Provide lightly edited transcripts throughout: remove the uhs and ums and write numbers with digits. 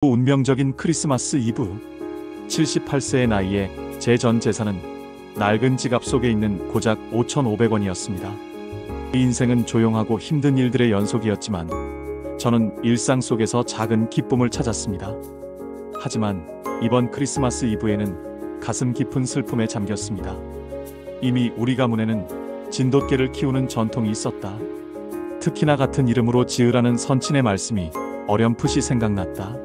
운명적인 크리스마스 이브. 78세의 나이에 제 전 재산은 낡은 지갑 속에 있는 고작 5,500원이었습니다. 인생은 조용하고 힘든 일들의 연속이었지만 저는 일상 속에서 작은 기쁨을 찾았습니다. 하지만 이번 크리스마스 이브에는 가슴 깊은 슬픔에 잠겼습니다. 이미 우리 가문에는 진돗개를 키우는 전통이 있었다. 특히나 같은 이름으로 지으라는 선친의 말씀이 어렴풋이 생각났다.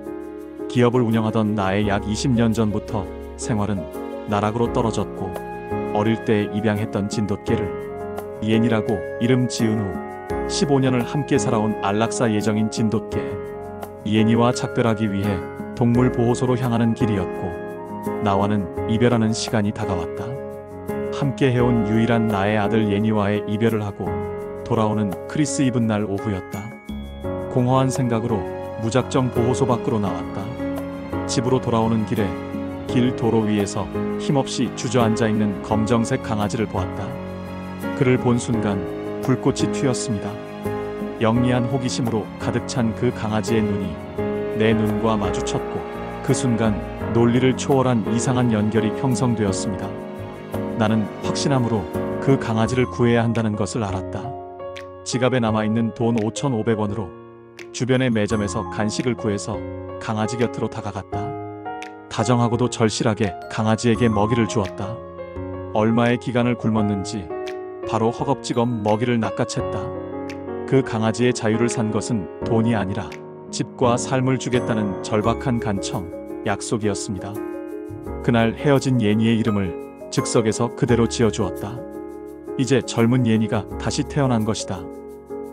기업을 운영하던 나의 약 20년 전부터 생활은 나락으로 떨어졌고 어릴 때 입양했던 진돗개를 예니라고 이름 지은 후 15년을 함께 살아온 안락사 예정인 진돗개 예니와 작별하기 위해 동물보호소로 향하는 길이었고 나와는 이별하는 시간이 다가왔다. 함께 해온 유일한 나의 아들 예니와의 이별을 하고 돌아오는 크리스 이브 날 오후였다. 공허한 생각으로 무작정 보호소 밖으로 나왔다. 집으로 돌아오는 길에 길 도로 위에서 힘없이 주저앉아 있는 검정색 강아지를 보았다. 그를 본 순간 불꽃이 튀었습니다. 영리한 호기심으로 가득 찬 그 강아지의 눈이 내 눈과 마주쳤고 그 순간 논리를 초월한 이상한 연결이 형성되었습니다. 나는 확신함으로 그 강아지를 구해야 한다는 것을 알았다. 지갑에 남아있는 돈 5,500원으로 주변의 매점에서 간식을 구해서 강아지 곁으로 다가갔다. 다정하고도 절실하게 강아지에게 먹이를 주었다. 얼마의 기간을 굶었는지 바로 허겁지겁 먹이를 낚아챘다. 그 강아지의 자유를 산 것은 돈이 아니라 집과 삶을 주겠다는 절박한 간청, 약속이었습니다. 그날 헤어진 예니의 이름을 즉석에서 그대로 지어주었다. 이제 젊은 예니가 다시 태어난 것이다.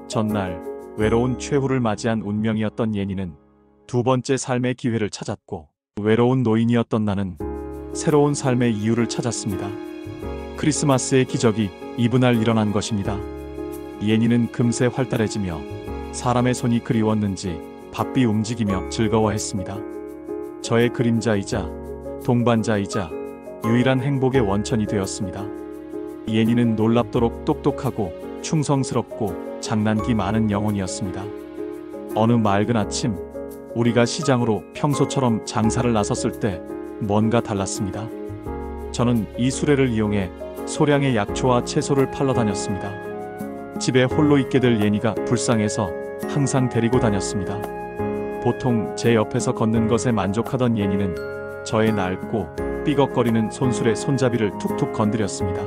전날 외로운 최후를 맞이한 운명이었던 예니는 두 번째 삶의 기회를 찾았고 외로운 노인이었던 나는 새로운 삶의 이유를 찾았습니다. 크리스마스의 기적이 이브날 일어난 것입니다. 예니는 금세 활달해지며 사람의 손이 그리웠는지 바삐 움직이며 즐거워했습니다. 저의 그림자이자 동반자이자 유일한 행복의 원천이 되었습니다. 예니는 놀랍도록 똑똑하고 충성스럽고 장난기 많은 영혼이었습니다. 어느 맑은 아침 우리가 시장으로 평소처럼 장사를 나섰을 때 뭔가 달랐습니다. 저는 이 수레를 이용해 소량의 약초와 채소를 팔러 다녔습니다. 집에 홀로 있게 될 예니가 불쌍해서 항상 데리고 다녔습니다. 보통 제 옆에서 걷는 것에 만족하던 예니는 저의 낡고 삐걱거리는 손수레 손잡이를 툭툭 건드렸습니다.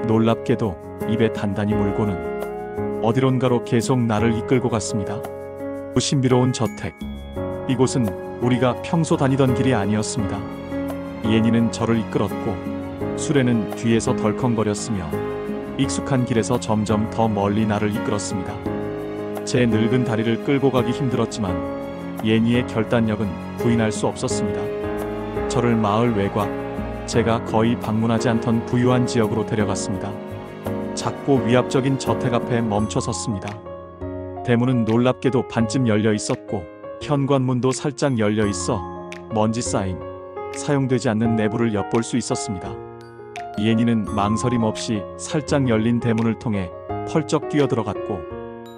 놀랍게도 입에 단단히 물고는 어디론가로 계속 나를 이끌고 갔습니다. 신비로운 저택. 이곳은 우리가 평소 다니던 길이 아니었습니다. 예니는 저를 이끌었고 수레는 뒤에서 덜컹거렸으며 익숙한 길에서 점점 더 멀리 나를 이끌었습니다. 제 늙은 다리를 끌고 가기 힘들었지만 예니의 결단력은 부인할 수 없었습니다. 저를 마을 외곽, 제가 거의 방문하지 않던 부유한 지역으로 데려갔습니다. 작고 위압적인 저택 앞에 멈춰 섰습니다. 대문은 놀랍게도 반쯤 열려 있었고 현관문도 살짝 열려 있어 먼지 쌓인 사용되지 않는 내부를 엿볼 수 있었습니다. 예니는 망설임 없이 살짝 열린 대문을 통해 펄쩍 뛰어들어갔고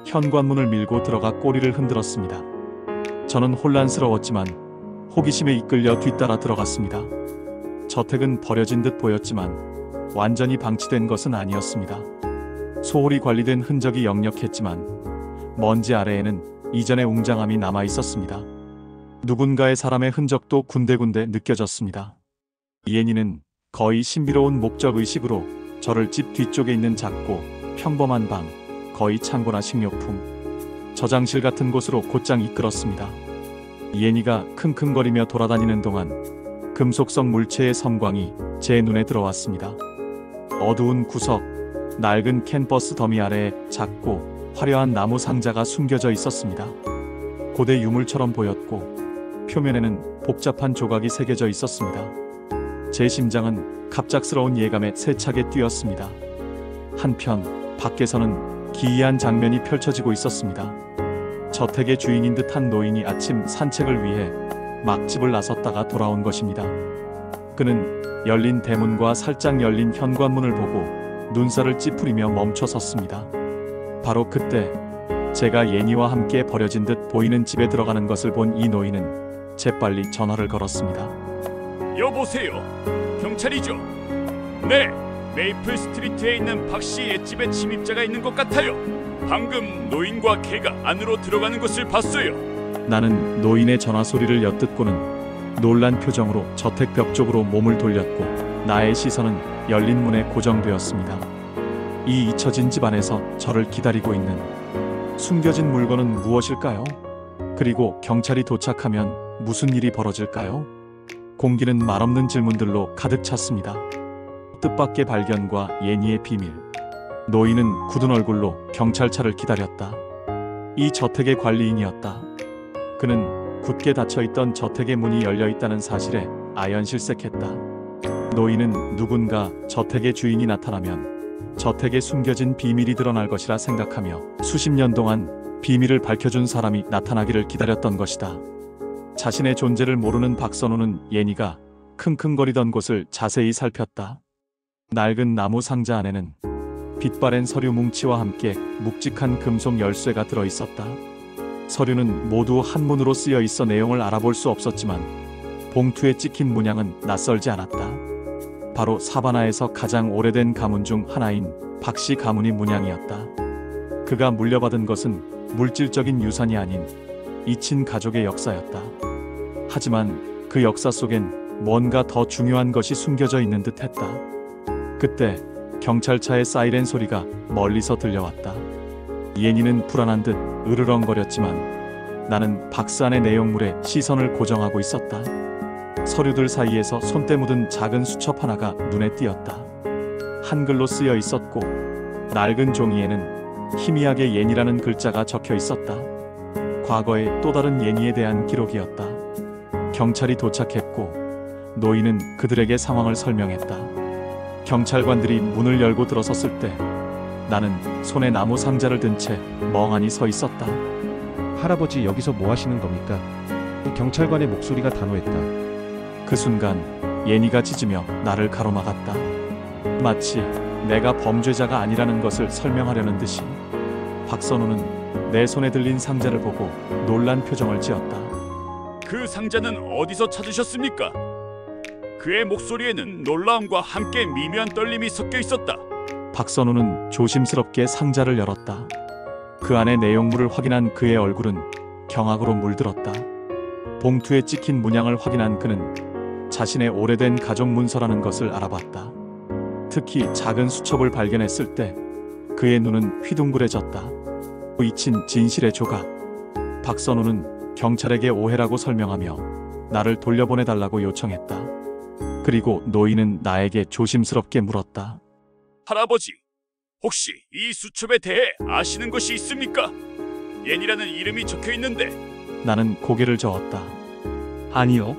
현관문을 밀고 들어가 꼬리를 흔들었습니다. 저는 혼란스러웠지만 호기심에 이끌려 뒤따라 들어갔습니다. 저택은 버려진 듯 보였지만 완전히 방치된 것은 아니었습니다. 소홀히 관리된 흔적이 역력했지만 먼지 아래에는 이전의 웅장함이 남아 있었습니다. 누군가의 사람의 흔적도 군데군데 느껴졌습니다. 예니는 거의 신비로운 목적의식으로 저를 집 뒤쪽에 있는 작고 평범한 방, 거의 창고나 식료품, 저장실 같은 곳으로 곧장 이끌었습니다. 예니가 킁킁거리며 돌아다니는 동안 금속성 물체의 섬광이 제 눈에 들어왔습니다. 어두운 구석, 낡은 캔버스 더미 아래에 작고 화려한 나무 상자가 숨겨져 있었습니다. 고대 유물처럼 보였고 표면에는 복잡한 조각이 새겨져 있었습니다. 제 심장은 갑작스러운 예감에 세차게 뛰었습니다. 한편 밖에서는 기이한 장면이 펼쳐지고 있었습니다. 저택의 주인인 듯한 노인이 아침 산책을 위해 막 집을 나섰다가 돌아온 것입니다. 그는 열린 대문과 살짝 열린 현관문을 보고 눈살을 찌푸리며 멈춰 섰습니다. 바로 그때 제가 예니와 함께 버려진 듯 보이는 집에 들어가는 것을 본 이 노인은 재빨리 전화를 걸었습니다. 여보세요. 경찰이죠? 네. 메이플 스트리트에 있는 박씨 옛집에 침입자가 있는 것 같아요. 방금 노인과 개가 안으로 들어가는 것을 봤어요. 나는 노인의 전화 소리를 엿듣고는 놀란 표정으로 저택 벽 쪽으로 몸을 돌렸고 나의 시선은 열린 문에 고정되었습니다. 이 잊혀진 집 안에서 저를 기다리고 있는 숨겨진 물건은 무엇일까요? 그리고 경찰이 도착하면 무슨 일이 벌어질까요? 공기는 말없는 질문들로 가득 찼습니다. 뜻밖의 발견과 예니의 비밀. 노인은 굳은 얼굴로 경찰차를 기다렸다. 이 저택의 관리인이었다. 그는 굳게 닫혀있던 저택의 문이 열려있다는 사실에 아연실색했다. 노인은 누군가 저택의 주인이 나타나면 저택에 숨겨진 비밀이 드러날 것이라 생각하며 수십 년 동안 비밀을 밝혀준 사람이 나타나기를 기다렸던 것이다. 자신의 존재를 모르는 박선우는 예니가 킁킁거리던 곳을 자세히 살폈다. 낡은 나무 상자 안에는 빛바랜 서류 뭉치와 함께 묵직한 금속 열쇠가 들어있었다. 서류는 모두 한문으로 쓰여 있어 내용을 알아볼 수 없었지만 봉투에 찍힌 문양은 낯설지 않았다. 바로 사바나에서 가장 오래된 가문 중 하나인 박씨 가문의 문양이었다. 그가 물려받은 것은 물질적인 유산이 아닌 잊힌 가족의 역사였다. 하지만 그 역사 속엔 뭔가 더 중요한 것이 숨겨져 있는 듯했다. 그때 경찰차의 사이렌 소리가 멀리서 들려왔다. 예니는 불안한 듯 으르렁거렸지만 나는 박스 안의 내용물에 시선을 고정하고 있었다. 서류들 사이에서 손때 묻은 작은 수첩 하나가 눈에 띄었다. 한글로 쓰여 있었고 낡은 종이에는 희미하게 예니라는 글자가 적혀 있었다. 과거의 또 다른 예니에 대한 기록이었다. 경찰이 도착했고 노인은 그들에게 상황을 설명했다. 경찰관들이 문을 열고 들어섰을 때 나는 손에 나무 상자를 든 채 멍하니 서 있었다. 할아버지 여기서 뭐 하시는 겁니까? 경찰관의 목소리가 단호했다. 그 순간 예니가 짖으며 나를 가로막았다. 마치 내가 범죄자가 아니라는 것을 설명하려는 듯이. 박선우는 내 손에 들린 상자를 보고 놀란 표정을 지었다. 그 상자는 어디서 찾으셨습니까? 그의 목소리에는 놀라움과 함께 미묘한 떨림이 섞여 있었다. 박선우는 조심스럽게 상자를 열었다. 그 안의 내용물을 확인한 그의 얼굴은 경악으로 물들었다. 봉투에 찍힌 문양을 확인한 그는 자신의 오래된 가족 문서라는 것을 알아봤다. 특히 작은 수첩을 발견했을 때 그의 눈은 휘둥그레졌다. 잊힌 진실의 조각. 박선우는 경찰에게 오해라고 설명하며 나를 돌려보내달라고 요청했다. 그리고 노인은 나에게 조심스럽게 물었다. 할아버지, 혹시 이 수첩에 대해 아시는 것이 있습니까? 예니라는 이름이 적혀 있는데. 나는 고개를 저었다. 아니요.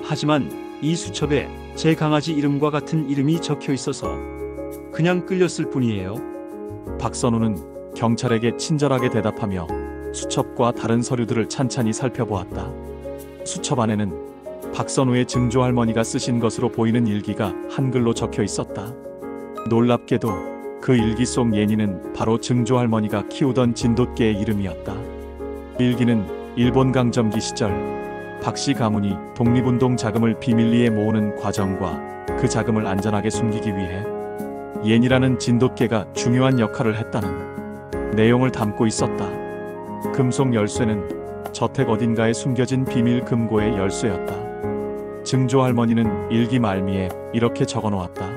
하지만 이 수첩에 제 강아지 이름과 같은 이름이 적혀 있어서 그냥 끌렸을 뿐이에요. 박선우는 경찰에게 친절하게 대답하며 수첩과 다른 서류들을 찬찬히 살펴보았다. 수첩 안에는 박선우의 증조 할머니가 쓰신 것으로 보이는 일기가 한글로 적혀 있었다. 놀랍게도 그 일기 속 예니는 바로 증조 할머니가 키우던 진돗개의 이름이었다. 일기는 일본 강점기 시절 박씨 가문이 독립운동 자금을 비밀리에 모으는 과정과 그 자금을 안전하게 숨기기 위해 예니라는 진돗개가 중요한 역할을 했다는 내용을 담고 있었다. 금속 열쇠는 저택 어딘가에 숨겨진 비밀 금고의 열쇠였다. 증조 할머니는 일기 말미에 이렇게 적어놓았다.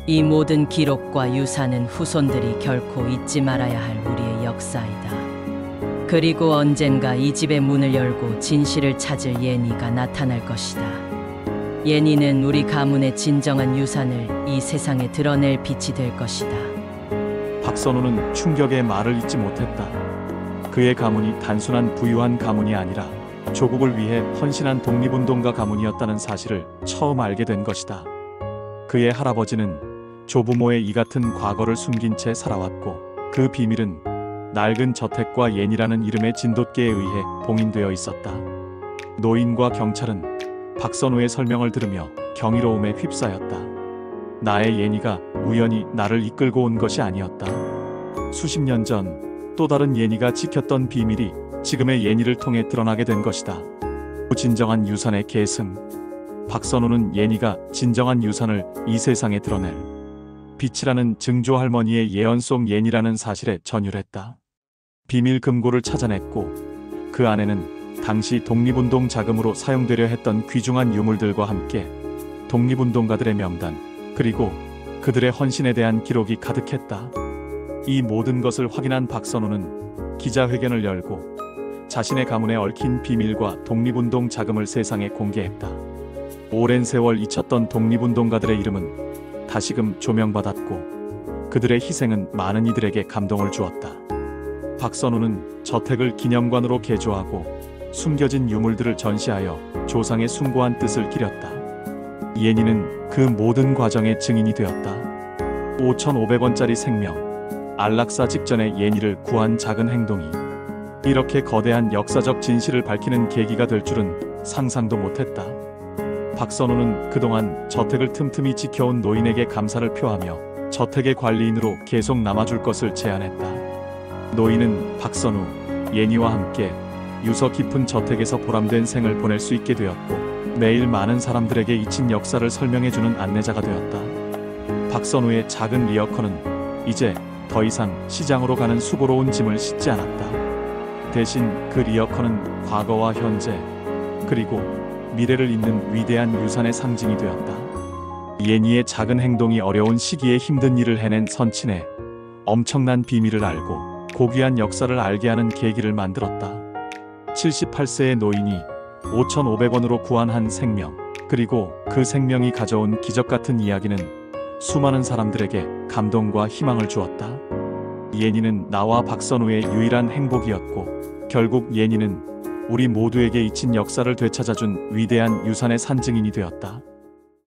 이 모든 기록과 유산은 후손들이 결코 잊지 말아야 할 우리의 역사이다. 그리고 언젠가 이 집의 문을 열고 진실을 찾을 예니가 나타날 것이다. 예니는 우리 가문의 진정한 유산을 이 세상에 드러낼 빛이 될 것이다. 박선우는 충격에 말을 잇지 못했다. 그의 가문이 단순한 부유한 가문이 아니라 조국을 위해 헌신한 독립운동가 가문이었다는 사실을 처음 알게 된 것이다. 그의 할아버지는 조부모의 이 같은 과거를 숨긴 채 살아왔고 그 비밀은 낡은 저택과 예니라는 이름의 진돗개에 의해 봉인되어 있었다. 노인과 경찰은 박선우의 설명을 들으며 경이로움에 휩싸였다. 나의 예니가 우연히 나를 이끌고 온 것이 아니었다. 수십 년 전 또 다른 예니가 지켰던 비밀이 지금의 예니를 통해 드러나게 된 것이다. 진정한 유산의 계승. 박선우는 예니가 진정한 유산을 이 세상에 드러낼 빛이라는 증조 할머니의 예언 속 예니라는 사실에 전율했다. 비밀 금고를 찾아냈고 그 안에는 당시 독립운동 자금으로 사용되려 했던 귀중한 유물들과 함께 독립운동가들의 명단 그리고 그들의 헌신에 대한 기록이 가득했다. 이 모든 것을 확인한 박선우는 기자회견을 열고 자신의 가문에 얽힌 비밀과 독립운동 자금을 세상에 공개했다. 오랜 세월 잊혔던 독립운동가들의 이름은 다시금 조명받았고 그들의 희생은 많은 이들에게 감동을 주었다. 박선우는 저택을 기념관으로 개조하고 숨겨진 유물들을 전시하여 조상의 숭고한 뜻을 기렸다. 예니는 그 모든 과정의 증인이 되었다. 5,500원짜리 생명. 안락사 직전에 예니를 구한 작은 행동이 이렇게 거대한 역사적 진실을 밝히는 계기가 될 줄은 상상도 못했다. 박선우는 그동안 저택을 틈틈이 지켜온 노인에게 감사를 표하며 저택의 관리인으로 계속 남아줄 것을 제안했다. 노인은 박선우, 예니와 함께 유서 깊은 저택에서 보람된 생을 보낼 수 있게 되었고 매일 많은 사람들에게 잊힌 역사를 설명해주는 안내자가 되었다. 박선우의 작은 리어커는 이제 더 이상 시장으로 가는 수고로운 짐을 싣지 않았다. 대신 그 리어커는 과거와 현재 그리고 미래를 잇는 위대한 유산의 상징이 되었다. 예니의 작은 행동이 어려운 시기에 힘든 일을 해낸 선친의 엄청난 비밀을 알고 고귀한 역사를 알게 하는 계기를 만들었다. 78세의 노인이 5,500원으로 구한 한 생명, 그리고 그 생명이 가져온 기적 같은 이야기는 수많은 사람들에게 감동과 희망을 주었다. 예니는 나와 박선우의 유일한 행복이었고 결국 예니는 우리 모두에게 잊힌 역사를 되찾아준 위대한 유산의 산증인이 되었다.